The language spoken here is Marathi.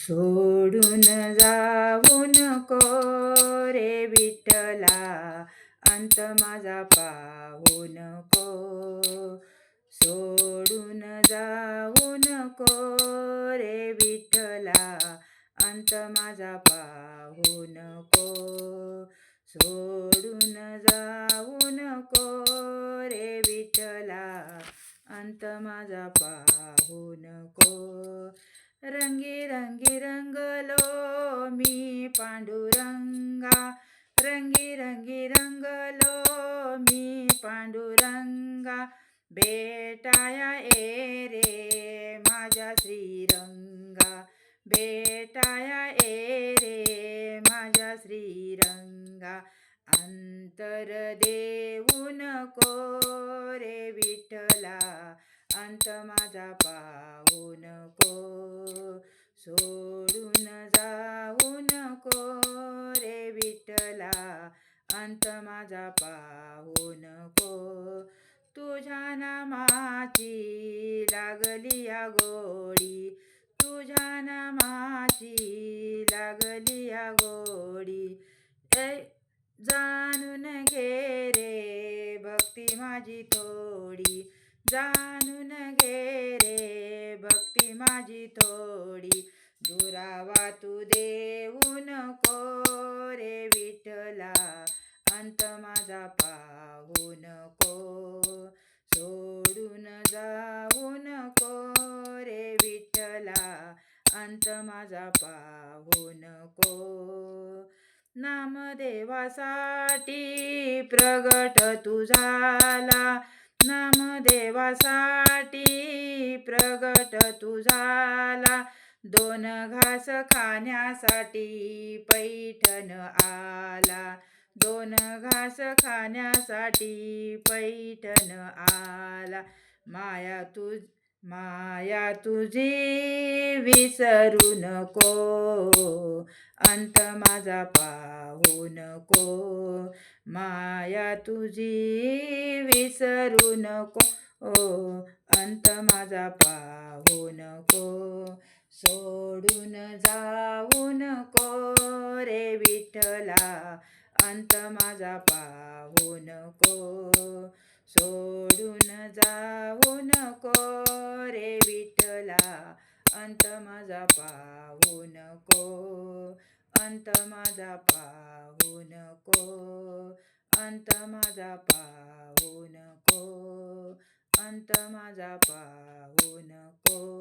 सोडून जाऊ नको रे विठ्ठला, अंत माझा पाहू नको. सोडून जाऊ नको रे विठ्ठला, अंत माझा पाहू नको. सोडून जाऊ नको रे विठ्ठला, अंत माझा पाहू नको. रंगी रंगी रंगलो मी पांडुरंगा, रंगी रंगी रंगलो मी पांडुरंगा. भेटाया ये रे माझ्या श्रीरंगा, भेटाया ये रे माझ्या श्रीरंगा. अंतर देऊ नको रे विठ्ठला, अंत माझा पाहू नको. सोडून जाऊ नको रे विठ्ठला, अंत माझा पाहू नको. तुझ्या नामाची लागली या गोडी, तुझ्या नामाची लागली या गोडी. जाणून घे रे भक्ती माझी थोडी, जाणून घे रे भक्ती माझी थोडी. दुरावा तू देऊ नको रे विठ्ठला, अंत माझा पाहू नको. सोडून जाऊ नको रे विठ्ठला, अंत माझा पाहू नको. नामदेवासाठी प्रगट तू झाला, नामदेवासाठी प्रगट तू झाला. दोन घास खाण्यासाठी पैठण आला, दोन घास खाण्यासाठी पैठण आला. माया तुझी विसरू नको, अंत माझा पाहू नको. माया तुझी विसरू नको, अंत माझा पाहू नको. सोडून जाऊ नको रे विठ्ठला, अंत माझा पाहू नको. सोडून जाऊ नको रे विठ्ठला, अंत माझा पाहू नको. अंत माझा पाहू नको, अंत माझा पाहू नको, अंत माझा पाहू नको.